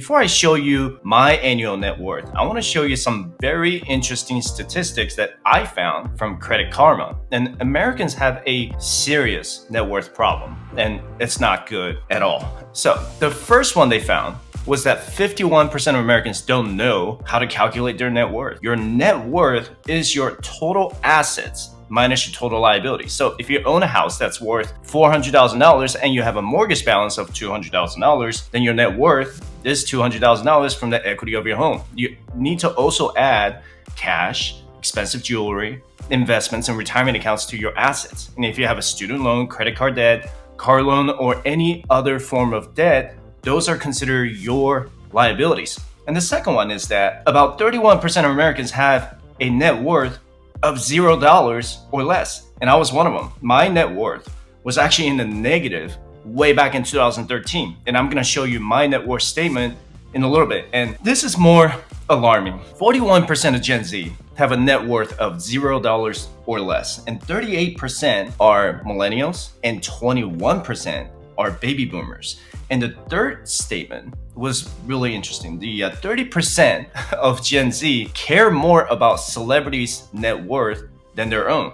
Before I show you my annual net worth, I want to show you some very interesting statistics that I found from Credit Karma. And Americans have a serious net worth problem, and it's not good at all. So the first one they found was that 51% of Americans don't know how to calculate their net worth. Your net worth is your total assets minus your total liability. So if you own a house that's worth $400,000 and you have a mortgage balance of $200,000, then your net worth is $200,000 from the equity of your home. You need to also add cash, expensive jewelry, investments, and retirement accounts to your assets. And if you have a student loan, credit card debt, car loan, or any other form of debt, those are considered your liabilities. And the second one is that about 31% of Americans have a net worth of $0 or less. And I was one of them. My net worth was actually in the negative way back in 2013. And I'm going to show you my net worth statement in a little bit. And this is more alarming. 41% of Gen Z have a net worth of $0 or less. And 38% are millennials and 21% are baby boomers. And the third statement was really interesting. The 30% of Gen Z care more about celebrities' net worth than their own.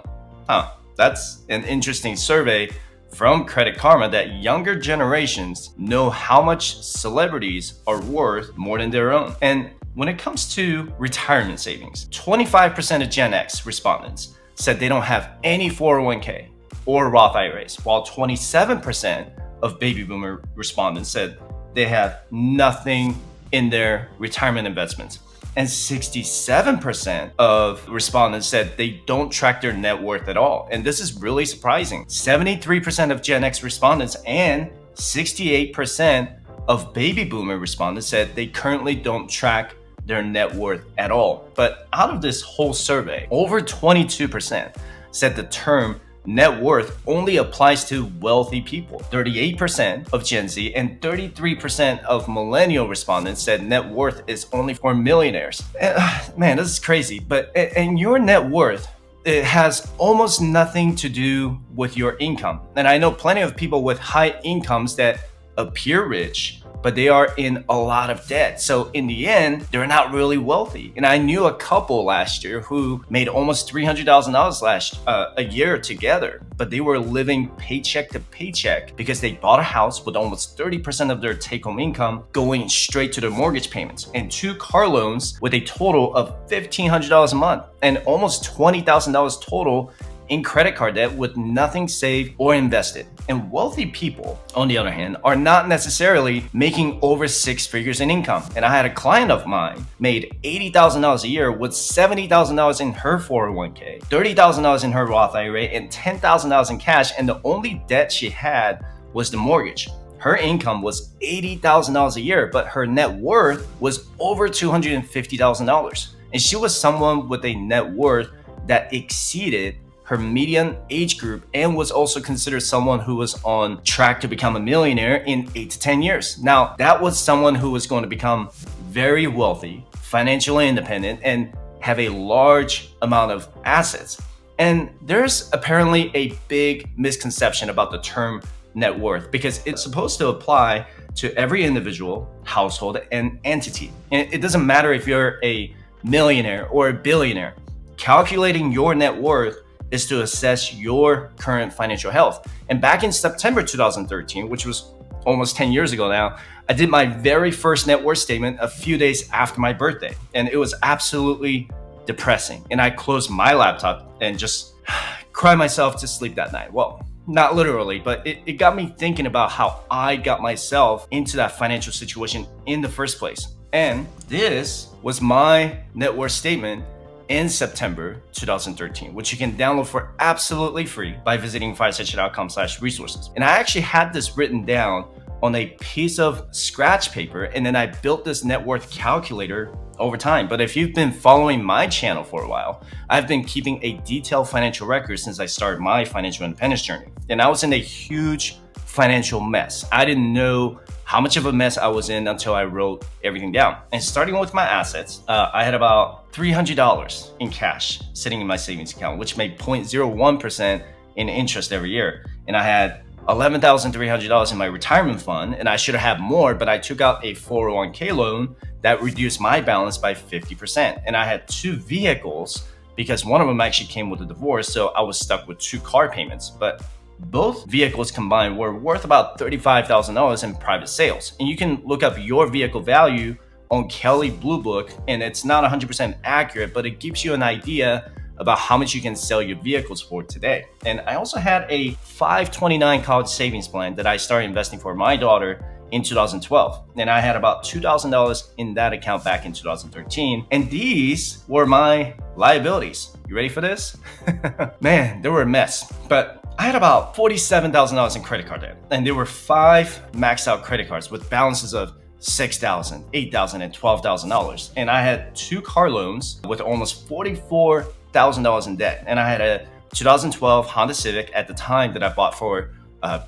That's an interesting survey from Credit Karma that younger generations know how much celebrities are worth more than their own. And when it comes to retirement savings, 25% of Gen X respondents said they don't have any 401k or Roth IRAs, while 27% of baby boomer respondents said they have nothing in their retirement investments. And 67% of respondents said they don't track their net worth at all. And this is really surprising. 73% of Gen X respondents and 68% of baby boomer respondents said they currently don't track their net worth at all. But out of this whole survey, over 22% said the term net worth only applies to wealthy people. 38% of Gen Z and 33% of millennial respondents said net worth is only for millionaires. Man, this is crazy. And your net worth, it has almost nothing to do with your income. And I know plenty of people with high incomes that appear rich, but they are in a lot of debt. So in the end, they're not really wealthy. And I knew a couple last year who made almost $300,000 a year together, but they were living paycheck to paycheck because they bought a house with almost 30% of their take-home income going straight to their mortgage payments, and 2 car loans with a total of $1,500 a month and almost $20,000 total in credit card debt with nothing saved or invested. And wealthy people, on the other hand, are not necessarily making over 6 figures in income. And I had a client of mine made $80,000 a year with $70,000 in her 401k, $30,000 in her Roth IRA, and $10,000 in cash. And the only debt she had was the mortgage. Her income was $80,000 a year, but her net worth was over $250,000. And she was someone with a net worth that exceeded her median age group and was also considered someone who was on track to become a millionaire in 8 to 10 years. Now, that was someone who was going to become very wealthy, financially independent, and have a large amount of assets. And there's apparently a big misconception about the term net worth because it's supposed to apply to every individual, household, and entity. And it doesn't matter if you're a millionaire or a billionaire. Calculating your net worth is to assess your current financial health. And back in September 2013, which was almost 10 years ago now, I did my very first net worth statement a few days after my birthday. And it was absolutely depressing. And I closed my laptop and just cried myself to sleep that night. Well, not literally, but it got me thinking about how I got myself into that financial situation in the first place. And this was my net worth statement in September 2013, which you can download for absolutely free by visiting firesearch.com/resources. And I actually had this written down on a piece of scratch paper, and then I built this net worth calculator over time. But if you've been following my channel for a while, I've been keeping a detailed financial record since I started my financial independence journey. And I was in a huge financial mess. I didn't know how much of a mess I was in until I wrote everything down. And starting with my assets, I had about $300 in cash sitting in my savings account, which made 0.01% in interest every year. And I had $11,300 in my retirement fund, and I should have more, but I took out a 401k loan that reduced my balance by 50%. And I had two vehicles because one of them actually came with a divorce, so I was stuck with two car payments. But both vehicles combined were worth about $35,000 in private sales. And you can look up your vehicle value on Kelley Blue Book, and it's not 100% accurate, but it gives you an idea about how much you can sell your vehicles for today. And I also had a 529 college savings plan that I started investing for my daughter in 2012. And I had about $2,000 in that account back in 2013. And these were my liabilities. You ready for this? Man, they were a mess. But I had about $47,000 in credit card debt. And there were 5 maxed out credit cards with balances of $6,000, $8,000, and $12,000. And I had 2 car loans with almost $44,000 in debt. And I had a 2012 Honda Civic at the time that I bought for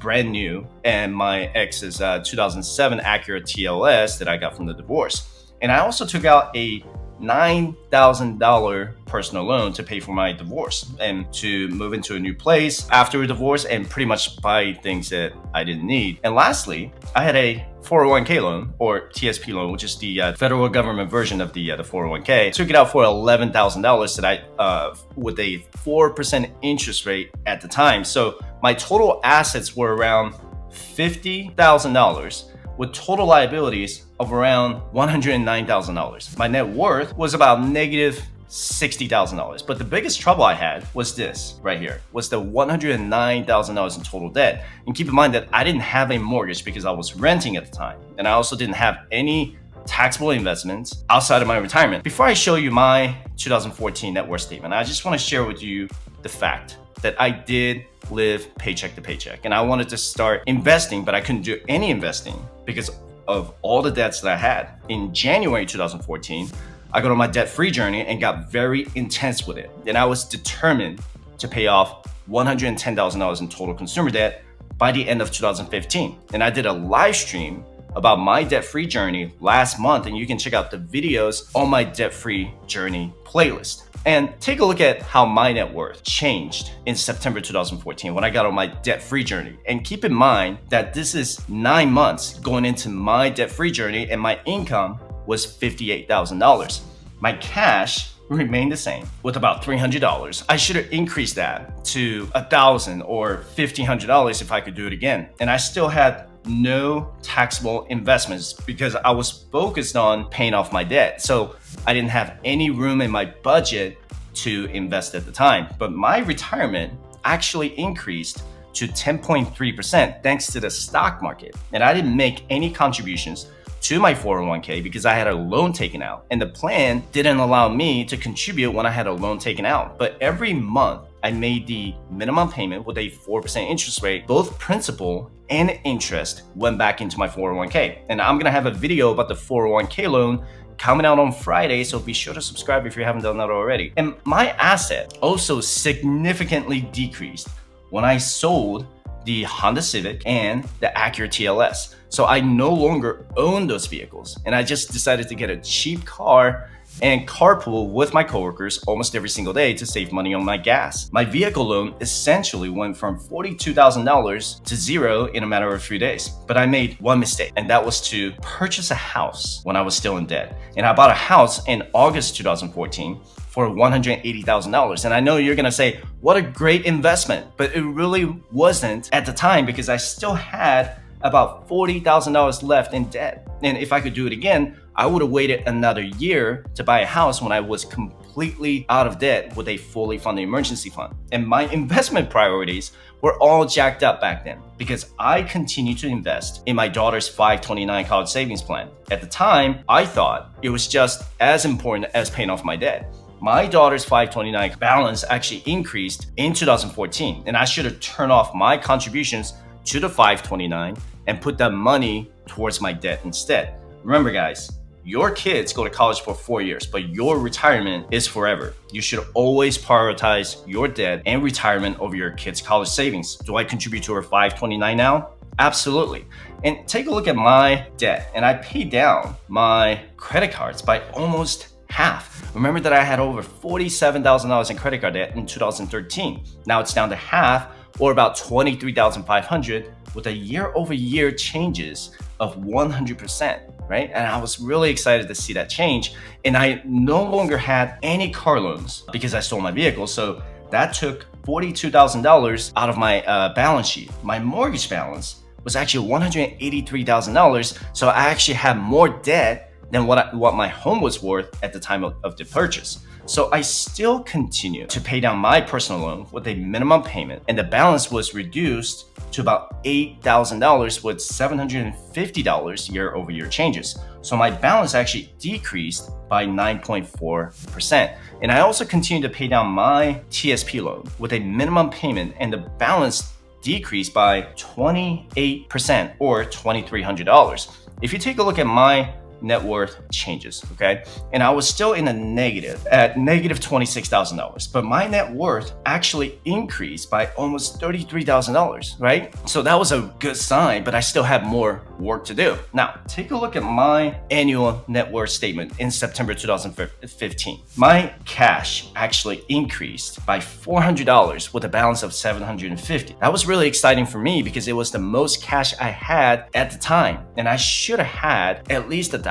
brand new, and my ex's 2007 Acura TLS that I got from the divorce. And I also took out a $9,000 personal loan to pay for my divorce and to move into a new place after a divorce and pretty much buy things that I didn't need. And lastly, I had a 401k loan, or TSP loan, which is the federal government version of the 401k. Took it out for $11,000 that I with a 4% interest rate at the time. So my total assets were around $50,000 with total liabilities of around $109,000. My net worth was about negative $60,000. But the biggest trouble I had was this right here, was the $109,000 in total debt. And keep in mind that I didn't have a mortgage because I was renting at the time. And I also didn't have any taxable investments outside of my retirement. Before I show you my 2014 net worth statement, I just want to share with you the fact that I did live paycheck to paycheck. And I wanted to start investing, but I couldn't do any investing because of all the debts that I had. In January 2014, I got on my debt-free journey and got very intense with it. And I was determined to pay off $110,000 in total consumer debt by the end of 2015. And I did a live stream about my debt-free journey last month, and you can check out the videos on my debt-free journey playlist. And take a look at how my net worth changed in September 2014 when I got on my debt-free journey. And keep in mind that this is 9 months going into my debt-free journey, and my income was $58,000. My cash remained the same with about $300. I should have increased that to $1,000 or $1,500 if I could do it again. And I still had no taxable investments because I was focused on paying off my debt. So I didn't have any room in my budget to invest at the time. But my retirement actually increased to 10.3% thanks to the stock market. And I didn't make any contributions to my 401k because I had a loan taken out, and the plan didn't allow me to contribute when I had a loan taken out. But every month I made the minimum payment with a 4% interest rate. Both principal and interest went back into my 401k. And I'm gonna have a video about the 401k loan coming out on Friday, so be sure to subscribe if you haven't done that already. And my asset also significantly decreased when I sold the Honda Civic and the Acura TLS. So I no longer own those vehicles, and I just decided to get a cheap car and carpool with my coworkers almost every single day to save money on my gas. My vehicle loan essentially went from $42,000 to zero in a matter of a few days. But I made one mistake, and that was to purchase a house when I was still in debt. And I bought a house in August 2014 for $180,000. And I know you're gonna say, what a great investment, but it really wasn't at the time because I still had about $40,000 left in debt. And if I could do it again, I would have waited another year to buy a house when I was completely out of debt with a fully funded emergency fund. And my investment priorities were all jacked up back then because I continued to invest in my daughter's 529 college savings plan. At the time, I thought it was just as important as paying off my debt. My daughter's 529 balance actually increased in 2014, and I should have turned off my contributions to the 529 and put that money towards my debt instead. Remember, guys, your kids go to college for 4 years, but your retirement is forever. You should always prioritize your debt and retirement over your kids' college savings. Do I contribute to her 529 now? Absolutely. And take a look at my debt, and I paid down my credit cards by almost half. Remember that I had over $47,000 in credit card debt in 2013. Now it's down to half or about 23,500 with a year-over-year changes of 100%, right? And I was really excited to see that change. And I no longer had any car loans because I sold my vehicle. So that took $42,000 out of my balance sheet. My mortgage balance was actually $183,000. So I actually had more debt than what my home was worth at the time of the purchase. So I still continue to pay down my personal loan with a minimum payment, and the balance was reduced to about $8,000 with $750 year-over-year changes. So my balance actually decreased by 9.4%. And I also continue to pay down my TSP loan with a minimum payment, and the balance decreased by 28% or $2,300. If you take a look at my net worth changes, okay? And I was still in the negative at negative $26,000, but my net worth actually increased by almost $33,000, right? So that was a good sign, but I still have more work to do. Now, take a look at my annual net worth statement in September 2015. My cash actually increased by $400 with a balance of $750. That was really exciting for me because it was the most cash I had at the time, and I should have had at least $1,000,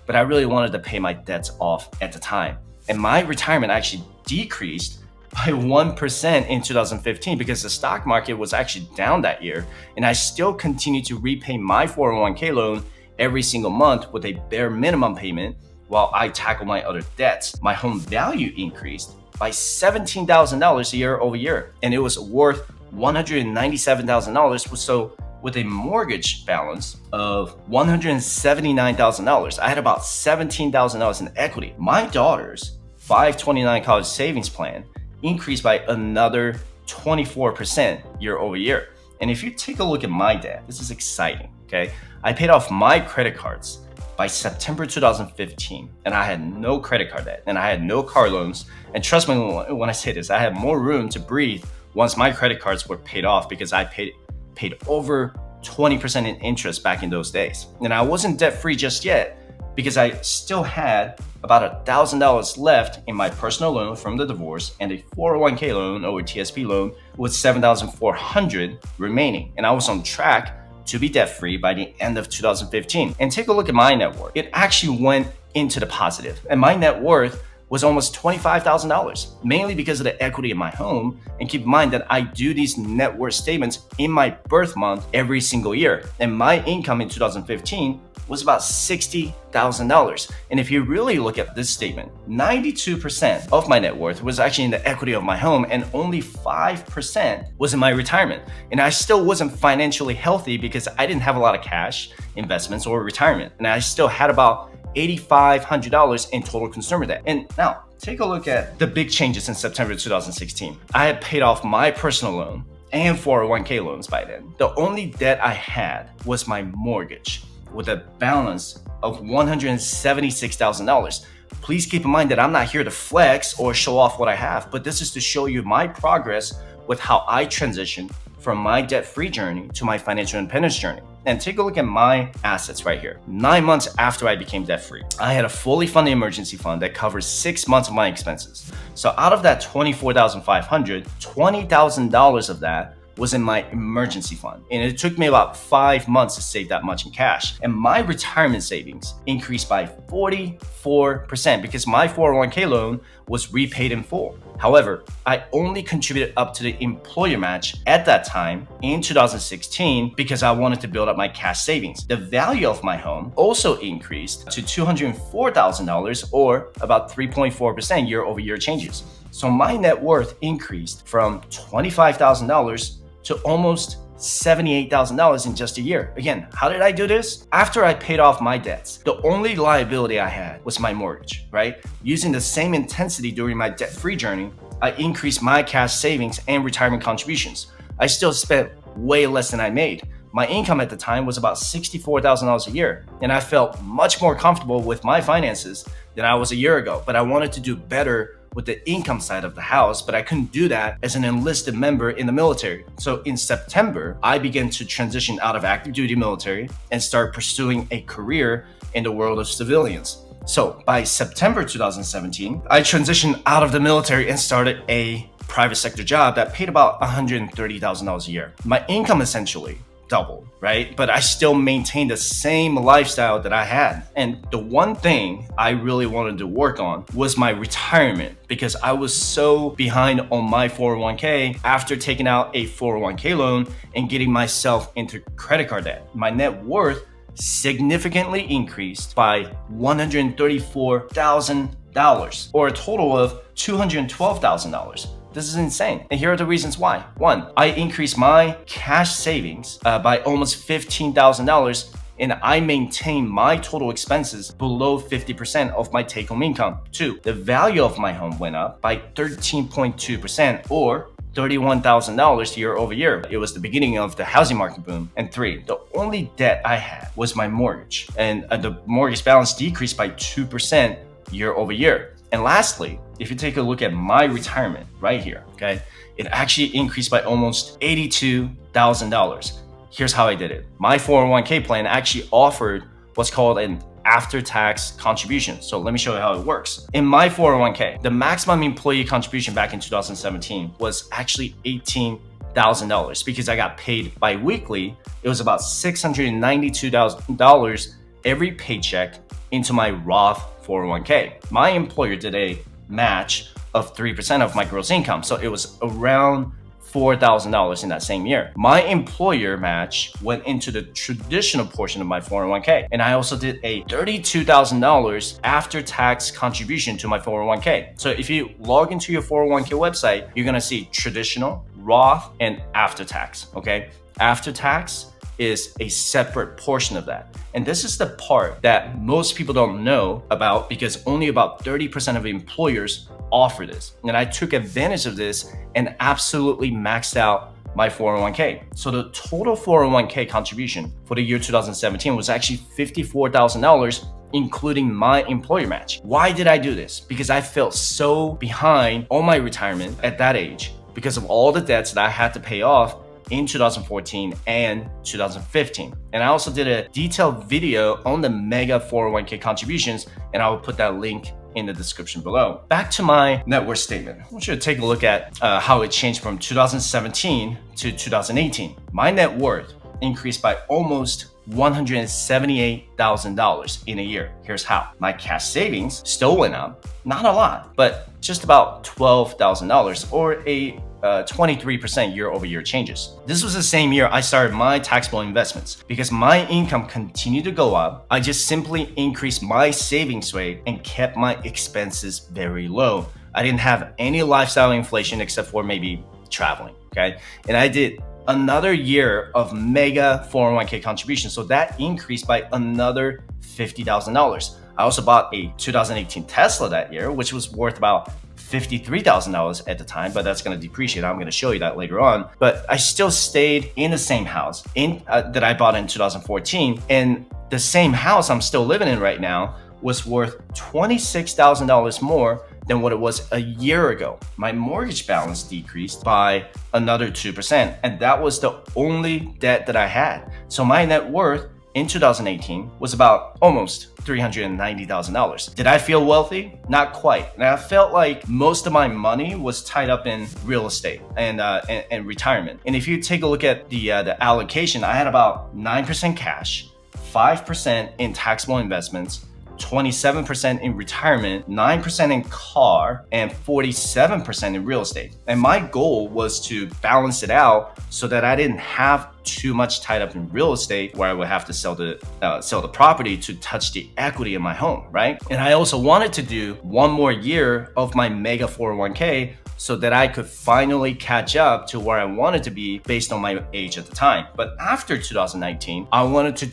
but I really wanted to pay my debts off at the time. And my retirement actually decreased by 1% in 2015 because the stock market was actually down that year, and I still continued to repay my 401k loan every single month with a bare minimum payment while I tackle my other debts. My home value increased by $17,000 year over year, and it was worth $197,000. So with a mortgage balance of $179,000, I had about $17,000 in equity. My daughter's 529 college savings plan increased by another 24% year over year. And if you take a look at my debt, this is exciting, okay? I paid off my credit cards by September 2015, and I had no credit card debt, and I had no car loans. And trust me when I say this, I had more room to breathe once my credit cards were paid off because I paid over 20% in interest back in those days. And I wasn't debt free just yet because I still had about $1,000 left in my personal loan from the divorce and a 401k loan or TSP loan with $7,400 remaining. And I was on track to be debt free by the end of 2015. And take a look at my net worth. It actually went into the positive, and my net worth was almost $25,000, mainly because of the equity in my home. And keep in mind that I do these net worth statements in my birth month every single year. And my income in 2015 was about $60,000. And if you really look at this statement, 92% of my net worth was actually in the equity of my home, and only 5% was in my retirement. And I still wasn't financially healthy because I didn't have a lot of cash, investments, or retirement. And I still had about $8,500 in total consumer debt. And now, take a look at the big changes in September 2016. I had paid off my personal loan and 401k loans by then. The only debt I had was my mortgage with a balance of $176,000. Please keep in mind that I'm not here to flex or show off what I have, but this is to show you my progress with how I transitioned from my debt-free journey to my financial independence journey. And take a look at my assets right here. 9 months after I became debt-free, I had a fully funded emergency fund that covers 6 months of my expenses. So out of that $24,500, $20,000 of that was in my emergency fund. And it took me about 5 months to save that much in cash. And my retirement savings increased by 44% because my 401k loan was repaid in full. However, I only contributed up to the employer match at that time in 2016 because I wanted to build up my cash savings. The value of my home also increased to $204,000 or about 3.4% year over year changes. So my net worth increased from $25,000 to almost $78,000 in just a year. Again, how did I do this? After I paid off my debts, the only liability I had was my mortgage, right? Using the same intensity during my debt-free journey, I increased my cash savings and retirement contributions. I still spent way less than I made. My income at the time was about $64,000 a year, and I felt much more comfortable with my finances than I was a year ago, but I wanted to do better with the income side of the house, but I couldn't do that as an enlisted member in the military. So in September, I began to transition out of active duty military and start pursuing a career in the world of civilians. So by September 2017, I transitioned out of the military and started a private sector job that paid about $130,000 a year. My income essentially doubled, right? But I still maintained the same lifestyle that I had. And the one thing I really wanted to work on was my retirement, because I was so behind on my 401k after taking out a 401k loan and getting myself into credit card debt. My net worth significantly increased by $134,000, or a total of $212,000. This is insane. And here are the reasons why. One, I increased my cash savings by almost $15,000, and I maintain my total expenses below 50% of my take-home income. Two, the value of my home went up by 13.2%, or $31,000 year over year. It was the beginning of the housing market boom. And three, the only debt I had was my mortgage, and the mortgage balance decreased by 2% year over year. And lastly, if you take a look at my retirement right here, okay, it actually increased by almost $82,000. Here's how I did it. My 401k plan actually offered what's called an after-tax contribution. So let me show you how it works. In my 401k, the maximum employee contribution back in 2017 was actually $18,000 because I got paid bi-weekly. It was about $692,000 every paycheck into my Roth 401k. My employer did a match of 3% of my gross income. So it was around $4,000 in that same year. My employer match went into the traditional portion of my 401k. And I also did a $32,000 after-tax contribution to my 401k. So if you log into your 401k website, you're gonna see traditional, Roth, and after-tax, okay? After-tax is a separate portion of that. And this is the part that most people don't know about, because only about 30% of employers offer this. And I took advantage of this and absolutely maxed out my 401k. So the total 401k contribution for the year 2017 was actually $54,000, including my employer match. Why did I do this? Because I felt so behind on my retirement at that age because of all the debts that I had to pay off in 2014 and 2015. And I also did a detailed video on the mega 401k contributions, and I will put that link in the description below. Back to my net worth statement. I want you to take a look at how it changed from 2017 to 2018. My net worth increased by almost $178,000 in a year. Here's how. My cash savings still went up, not a lot, but just about $12,000, or a 23% year over year changes. This was the same year I started my taxable investments. Because my income continued to go up, I just simply increased my savings rate and kept my expenses very low. I didn't have any lifestyle inflation except for maybe traveling, okay? And I did another year of mega 401k contribution, so that increased by another $50,000. I also bought a 2018 Tesla that year, which was worth about $53,000 at the time, but that's going to depreciate. I'm going to show you that later on. But I still stayed in the same house that I bought in 2014, and the same house I'm still living in right now was worth $26,000 more than what it was a year ago. My mortgage balance decreased by another 2%, and that was the only debt that I had. So my net worth in 2018 was about almost $390,000. Did I feel wealthy? Not quite. And I felt like most of my money was tied up in real estate and retirement. And if you take a look at the allocation, I had about 9% cash, 5% in taxable investments, 27% in retirement, 9% in car, and 47% in real estate. And my goal was to balance it out so that I didn't have too much tied up in real estate where I would have to sell the property to touch the equity in my home, right? And I also wanted to do one more year of my mega 401k so that I could finally catch up to where I wanted to be based on my age at the time. But after 2019, I wanted to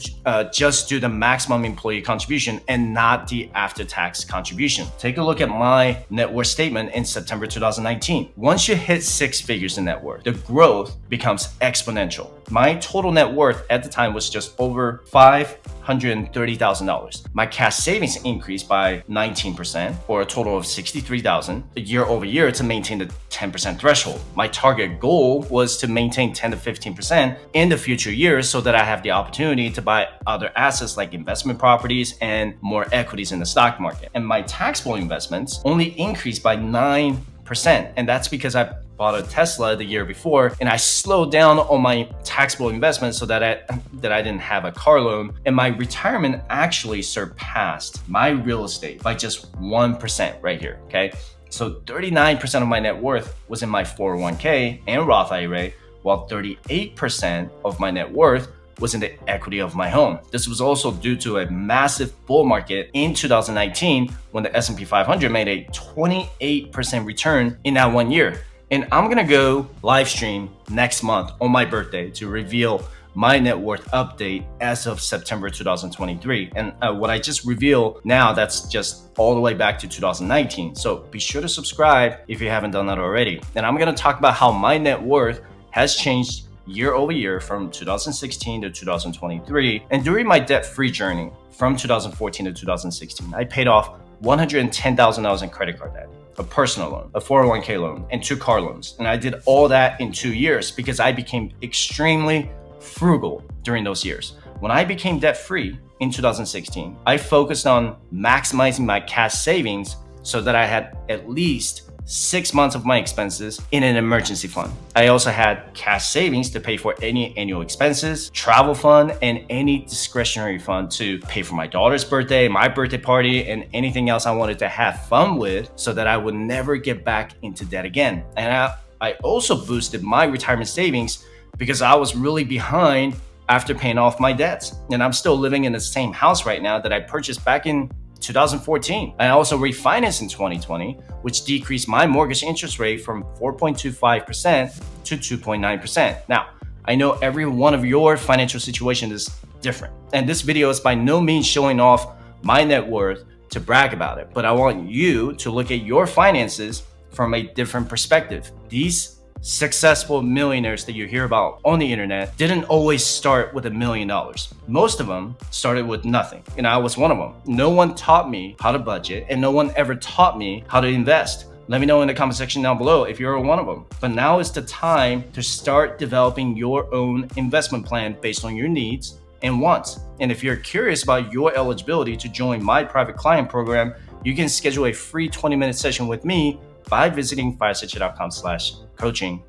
just do the maximum employee contribution and not the after-tax contribution. Take a look at my net worth statement in September 2019. Once you hit 6 figures in net worth, the growth becomes exponential. My total net worth at the time was just over $530,000. My cash savings increased by 19%, or a total of $63,000 year over year to maintain the 10% threshold. My target goal was to maintain 10 to 15% in the future years so that I have the opportunity to buy other assets like investment properties and more equities in the stock market. And my taxable investments only increased by 9%. And that's because I bought a Tesla the year before, and I slowed down on my taxable investments so that I didn't have a car loan, and my retirement actually surpassed my real estate by just 1% right here, okay? So 39% of my net worth was in my 401k and Roth IRA, while 38% of my net worth was in the equity of my home. This was also due to a massive bull market in 2019 when the S&P 500 made a 28% return in that 1 year. And I'm gonna go live stream next month on my birthday to reveal my net worth update as of September 2023. And what I just revealed now, that's just all the way back to 2019. So be sure to subscribe if you haven't done that already. And I'm gonna talk about how my net worth has changed year over year from 2016 to 2023. And during my debt-free journey from 2014 to 2016, I paid off $110,000 in credit card debt, a personal loan, a 401k loan, and 2 car loans. And I did all that in 2 years because I became extremely frugal during those years. When I became debt-free in 2016, I focused on maximizing my cash savings so that I had at least 6 months of my expenses in an emergency fund. I also had cash savings to pay for any annual expenses, travel fund, and any discretionary fund to pay for my daughter's birthday, my birthday party, and anything else I wanted to have fun with so that I would never get back into debt again. And I also boosted my retirement savings because I was really behind after paying off my debts. And I'm still living in the same house right now that I purchased back in 2014. I also refinanced in 2020, which decreased my mortgage interest rate from 4.25% to 2.9%. Now, I know every one of your financial situation is different, and this video is by no means showing off my net worth to brag about it, but I want you to look at your finances from a different perspective. These successful millionaires that you hear about on the internet didn't always start with $1 million. Most of them started with nothing, and I was one of them. No one taught me how to budget, and no one ever taught me how to invest. Let me know in the comment section down below if you're one of them. But now is the time to start developing your own investment plan based on your needs and wants. And if you're curious about your eligibility to join my private client program, you can schedule a free 20-minute session with me by visiting fireside.com/coaching.